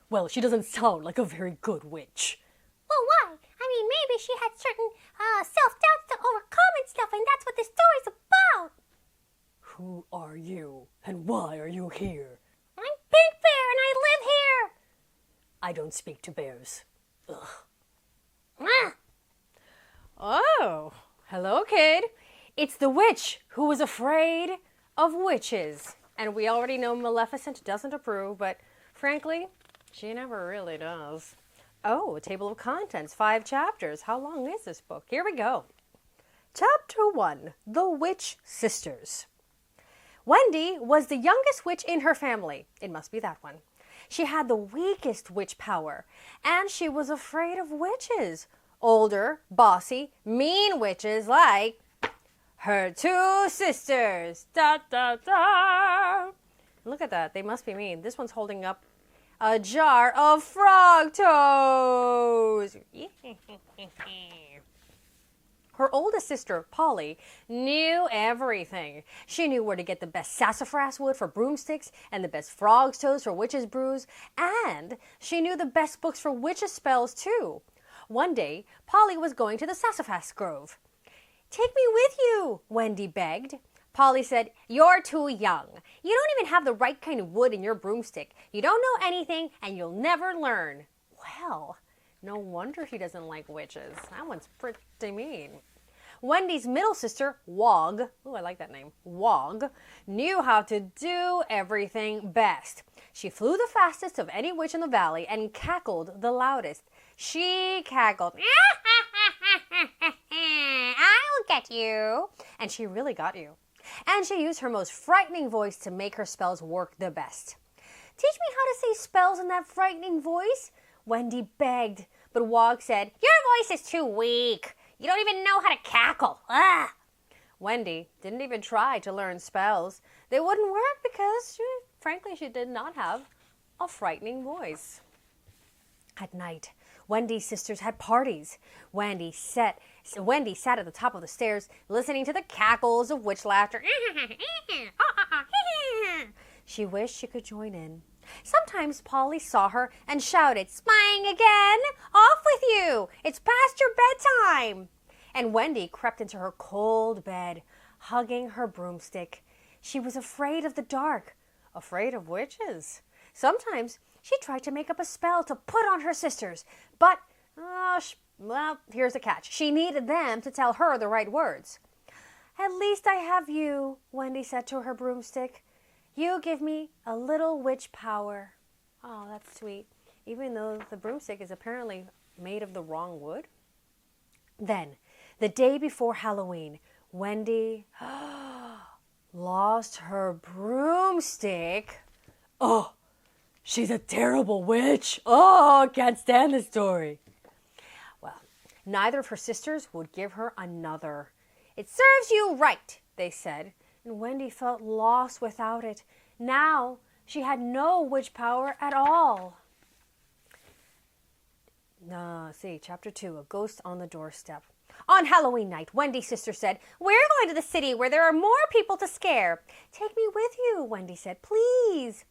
Well, she doesn't sound like a very good witch. Well, why? I mean, maybe she had certain self-doubts to overcome and stuff, and that's what this story's about. Who are you, and why are you here? I'm Pink Bear, and I live here. I don't speak to bears. Ugh. Ah. Oh, hello, kid. It's the witch who was afraid of witches. And we already know Maleficent doesn't approve, but frankly, she never really does. Oh, a table of contents, 5 chapters. How long is this book? Here we go. Chapter 1, The Witch Sisters. Wendy was the youngest witch in her family. It must be that one. She had the weakest witch power, and she was afraid of witches. Older, bossy, mean witches like her 2 sisters. Da, da, da. Look at that. They must be mean. This one's holding up a jar of frog toes. Her oldest sister, Polly, knew everything. She knew where to get the best sassafras wood for broomsticks and the best frog's toes for witches' brews, and she knew the best books for witches' spells, too. One day, Polly was going to the sassafras grove. "Take me with you," Wendy begged. Polly said, "You're too young. You don't even have the right kind of wood in your broomstick. You don't know anything, and you'll never learn." Well, no wonder he doesn't like witches. That one's pretty mean. Wendy's middle sister, Wog, ooh, I like that name, Wog, knew how to do everything best. She flew the fastest of any witch in the valley and cackled the loudest. She cackled, "I'll get you." And she really got you. And she used her most frightening voice to make her spells work the best. "Teach me how to say spells in that frightening voice," Wendy begged. But Wog said, "Your voice is too weak. You don't even know how to cackle." Ah! Wendy didn't even try to learn spells. They wouldn't work because, frankly, she did not have a frightening voice. At night, Wendy's sisters had parties. Wendy sat at the top of the stairs, listening to the cackles of witch laughter. She wished she could join in. Sometimes Polly saw her and shouted, "Spying again? Off with you! It's past your bedtime!" And Wendy crept into her cold bed, hugging her broomstick. She was afraid of the dark, afraid of witches. Sometimes she tried to make up a spell to put on her sisters, but, well, here's the catch. She needed them to tell her the right words. "At least I have you," Wendy said to her broomstick. "You give me a little witch power." Oh, that's sweet. Even though the broomstick is apparently made of the wrong wood. Then, the day before Halloween, Wendy lost her broomstick. Oh, she's a terrible witch. Oh, can't stand this story. Well, neither of her sisters would give her another. "It serves you right," they said. And Wendy felt lost without it. Now she had no witch power at all. Chapter 2, A Ghost on the Doorstep. On Halloween night, Wendy's sister said, "We're going to the city where there are more people to scare." "Take me with you," Wendy said, "please."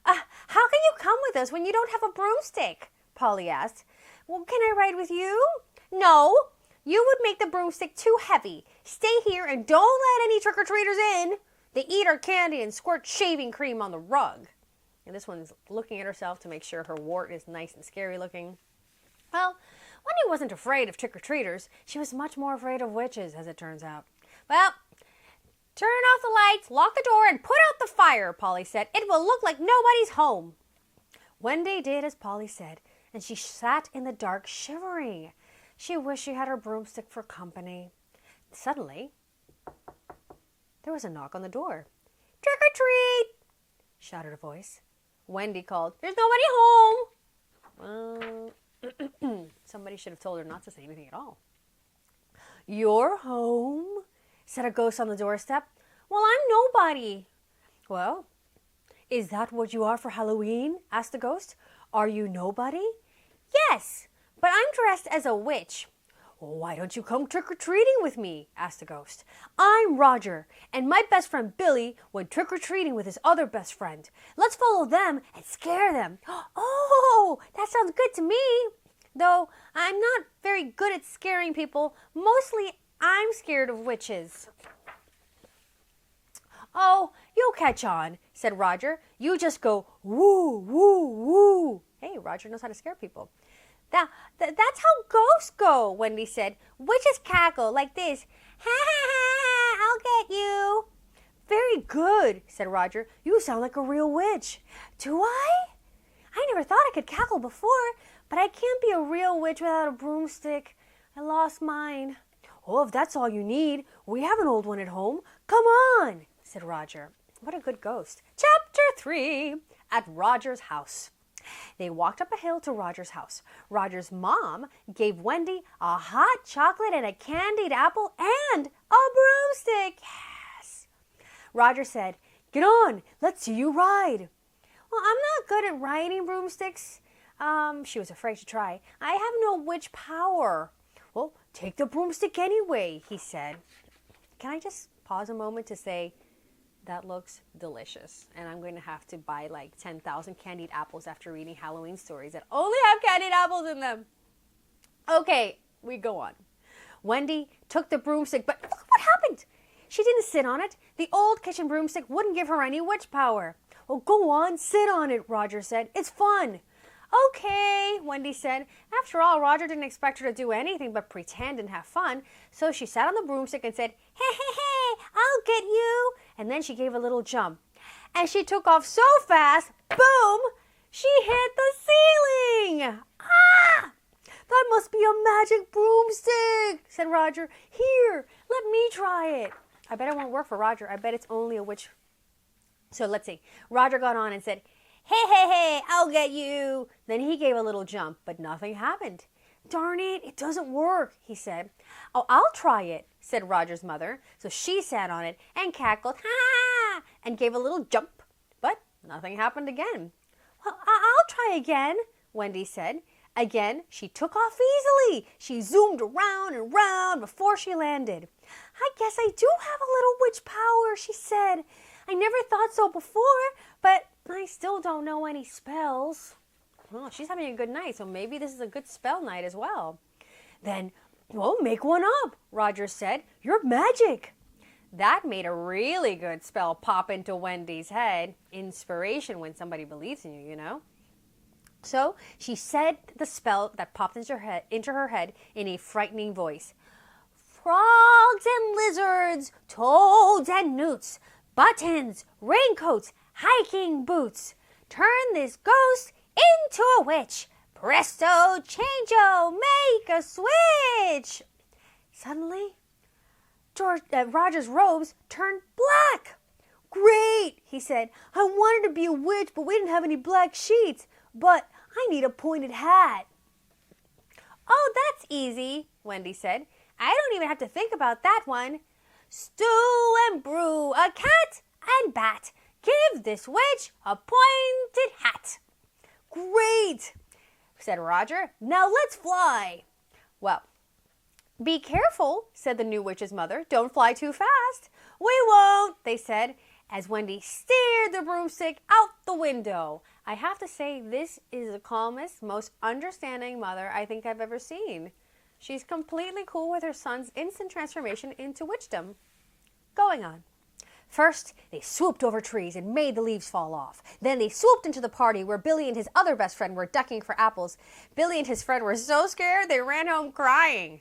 How can you come with us when you don't have a broomstick?" Polly asked. "Well, can I ride with you?" "No. You would make the broomstick too heavy. Stay here and don't let any trick-or-treaters in. They eat our candy and squirt shaving cream on the rug." And this one's looking at herself to make sure her wart is nice and scary looking. Well, Wendy wasn't afraid of trick-or-treaters. She was much more afraid of witches, as it turns out. "Well, turn off the lights, lock the door, and put out the fire," Polly said. "It will look like nobody's home." Wendy did as Polly said, and she sat in the dark shivering. She wished she had her broomstick for company. Suddenly, there was a knock on the door. "Trick or treat!" shouted a voice. Wendy called, "There's nobody home." Somebody should have told her not to say anything at all. "You're home," said a ghost on the doorstep. "Well, I'm nobody." "Well, is that what you are for Halloween?" asked the ghost. "Are you nobody?" "Yes, but I'm dressed as a witch." "Why don't you come trick-or-treating with me?" asked the ghost. "I'm Roger, and my best friend Billy went trick-or-treating with his other best friend. Let's follow them and scare them." "Oh, Oh, that sounds good to me. Though I'm not very good at scaring people. Mostly I'm scared of witches. Oh, you'll catch on, said Roger. You just go woo, woo, woo. Hey, Roger knows how to scare people. That's how ghosts go, Wendy said. Witches cackle like this. Ha ha ha, I'll get you. Very good, said Roger. You sound like a real witch. Do I? I never thought I could cackle before, but I can't be a real witch without a broomstick. I lost mine. Oh, if that's all you need, we have an old one at home. Come on, said Roger. What a good ghost. Chapter 3, At Roger's House. They walked up a hill to Roger's house. Roger's mom gave Wendy a hot chocolate and a candied apple and a broomstick. Yes. Roger said, Get on, let's see you ride. Well, I'm not good at riding broomsticks. She was afraid to try. I have no witch power. Well, take the broomstick anyway, he said. Can I just pause a moment to say, that looks delicious. And I'm going to have to buy like 10,000 candied apples after reading Halloween stories that only have candied apples in them. Okay, we go on. Wendy took the broomstick, but look what happened. She didn't sit on it. The old kitchen broomstick wouldn't give her any witch power. Well, go on, sit on it, Roger said. It's fun. Okay, Wendy said. After all, Roger didn't expect her to do anything but pretend and have fun. So she sat on the broomstick and said, Hey, hey, hey, I'll get you. And then she gave a little jump. And she took off so fast, boom, she hit the ceiling. Ah! That must be a magic broomstick, said Roger. Here, let me try it. I bet it won't work for Roger. I bet it's only a witch. So let's see. Roger got on and said, Hey, hey, hey, I'll get you. Then he gave a little jump, but nothing happened. Darn it, it doesn't work, he said. Oh, I'll try it, said Roger's mother. So she sat on it and cackled, ha, and gave a little jump, but nothing happened again. Well, I'll try again, Wendy said. Again, she took off easily. She zoomed around and round before she landed. I guess I do have a little witch power, she said. I never thought so before, but I still don't know any spells. Well, she's having a good night, so maybe this is a good spell night as well. Then, well, make one up, Roger said. You're magic. That made a really good spell pop into Wendy's head. Inspiration when somebody believes in you, you know. So she said the spell that popped into her head in a frightening voice. Frogs and lizards, toads and newts, buttons, raincoats, hiking boots. Turn this ghost into a witch. Presto, changeo, make a switch. Suddenly, Roger's robes turned black. Great, he said. I wanted to be a witch, but we didn't have any black sheets. But I need a pointed hat. Oh, that's easy, Wendy said. I don't even have to think about that one. Stew and brew, a cat and bat. Give this witch a pointed hat. Great, said Roger. Now let's fly. Well, be careful, said the new witch's mother. Don't fly too fast. We won't, they said, as Wendy steered the broomstick out the window. I have to say, this is the calmest, most understanding mother I think I've ever seen. She's completely cool with her son's instant transformation into witchdom. Going on. First, they swooped over trees and made the leaves fall off. Then they swooped into the party where Billy and his other best friend were ducking for apples. Billy and his friend were so scared they ran home crying.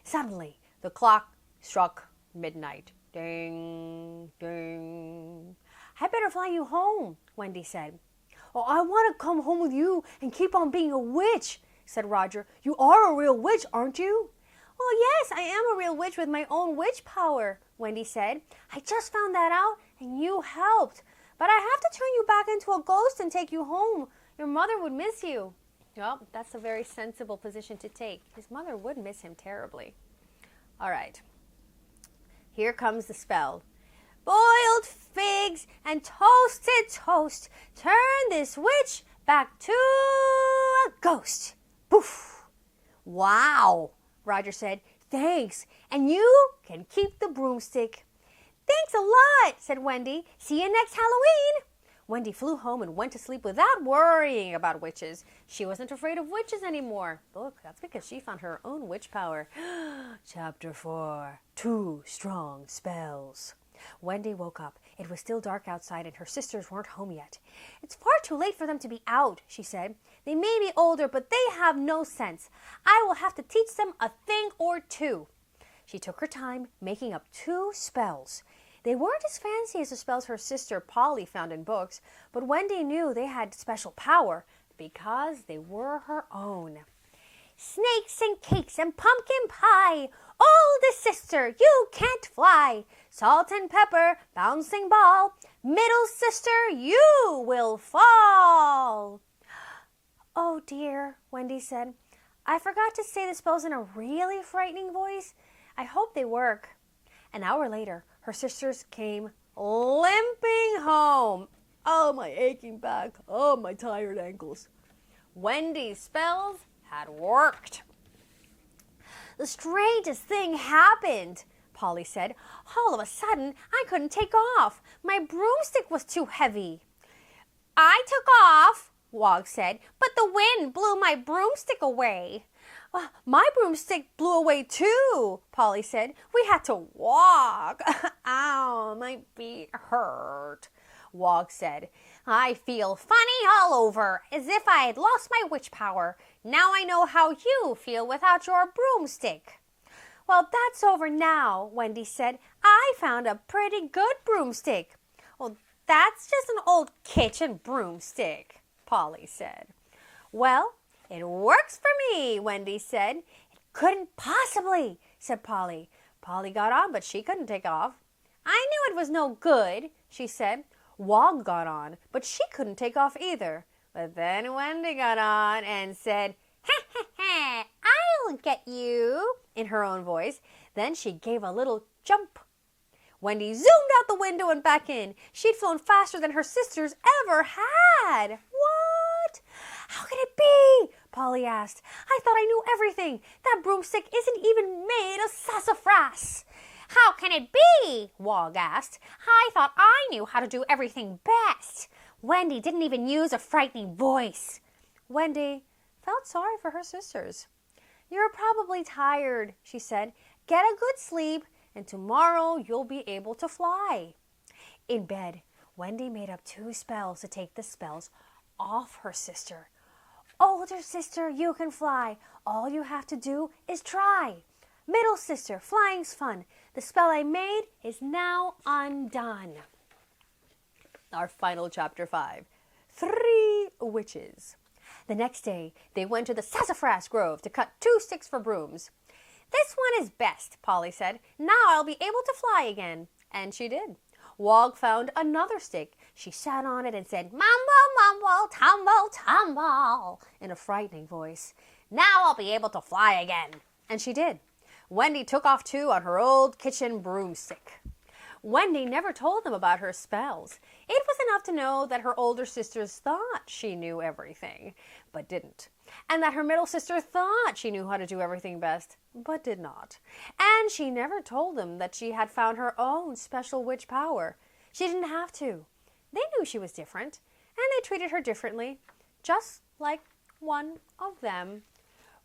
Suddenly, the clock struck midnight. Ding, ding. I better fly you home, Wendy said. Oh, I want to come home with you and keep on being a witch, said Roger. You are a real witch, aren't you? Oh, yes, I am a real witch with my own witch power, Wendy said. I just found that out, and you helped. But I have to turn you back into a ghost and take you home. Your mother would miss you. Well, that's a very sensible position to take. His mother would miss him terribly. All right. Here comes the spell. Boiled figs and toasted toast. Turn this witch back to a ghost. Poof! Wow, Roger said. Thanks, and you can keep the broomstick. Thanks a lot, said Wendy. See you next Halloween. Wendy flew home and went to sleep without worrying about witches. She wasn't afraid of witches anymore. Look, that's because she found her own witch power. Chapter 4, 2 Strong Spells. Wendy woke up. It was still dark outside and her sisters weren't home yet. It's far too late for them to be out, she said. They may be older, but they have no sense. I will have to teach them a thing or two. She took her time, making up 2 spells. They weren't as fancy as the spells her sister Polly found in books, but Wendy knew they had special power because they were her own. Snakes and cakes and pumpkin pie. Oldest sister, you can't fly. Salt and pepper, bouncing ball. Middle sister, you will fall. Oh dear, Wendy said. I forgot to say the spells in a really frightening voice. I hope they work. An hour later, her sisters came limping home. Oh, my aching back. Oh, my tired ankles. Wendy's spells had worked. The strangest thing happened, Polly said. All of a sudden, I couldn't take off. My broomstick was too heavy. I took off, Wog said, but the wind blew my broomstick away. My broomstick blew away too, Polly said. We had to walk. Ow, my feet hurt, Wog said. I feel funny all over, as if I had lost my witch power. Now I know how you feel without your broomstick. Well, that's over now, Wendy said. I found a pretty good broomstick. Well, that's just an old kitchen broomstick, Polly said. Well, it works for me, Wendy said. It couldn't possibly, said Polly. Polly got on, but she couldn't take off. I knew it was no good, she said. Wog got on, but she couldn't take off either. But then Wendy got on and said, "Ha ha ha, I'll get you," in her own voice. Then she gave a little jump. Wendy zoomed out the window and back in. She'd flown faster than her sisters ever had. What? How can it be? Polly asked. I thought I knew everything. That broomstick isn't even made of sassafras. How can it be? Wog asked. I thought I knew how to do everything best. Wendy didn't even use a frightening voice. Wendy felt sorry for her sisters. You're probably tired, she said. Get a good sleep, and tomorrow you'll be able to fly. In bed, Wendy made up 2 spells to take the spells off her sister. Older sister, you can fly. All you have to do is try. Middle sister, flying's fun. The spell I made is now undone. Our final chapter 5. 3 Witches. The next day, they went to the sassafras grove to cut 2 sticks for brooms. This one is best, Polly said. Now I'll be able to fly again. And she did. Wog found another stick. She sat on it and said, "Mumble, mumble, tumble, tumble," in a frightening voice. Now I'll be able to fly again. And she did. Wendy took off too on her old kitchen broomstick. Wendy never told them about her spells. It was enough to know that her older sisters thought she knew everything, but didn't. And that her middle sister thought she knew how to do everything best, but did not. And she never told them that she had found her own special witch power. She didn't have to. They knew she was different, and they treated her differently, just like one of them.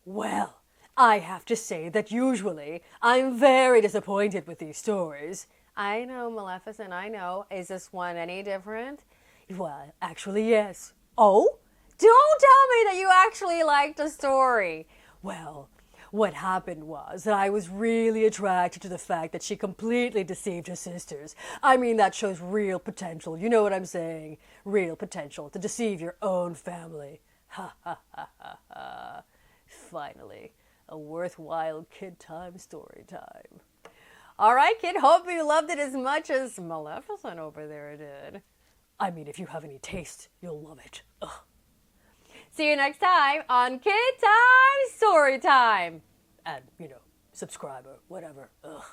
Well, I have to say that usually I'm very disappointed with these stories. I know, Maleficent, I know. Is this one any different? Well, actually, yes. Oh? Don't tell me that you actually liked the story. Well, what happened was that I was really attracted to the fact that she completely deceived her sisters. I mean, that shows real potential. You know what I'm saying? Real potential to deceive your own family. Ha ha ha ha ha. Finally, a worthwhile kid time story time. All right, kid, hope you loved it as much as Maleficent over there did. I mean, if you have any taste, you'll love it. Ugh. See you next time on KidTime StoryTime. And, subscribe or whatever. Ugh.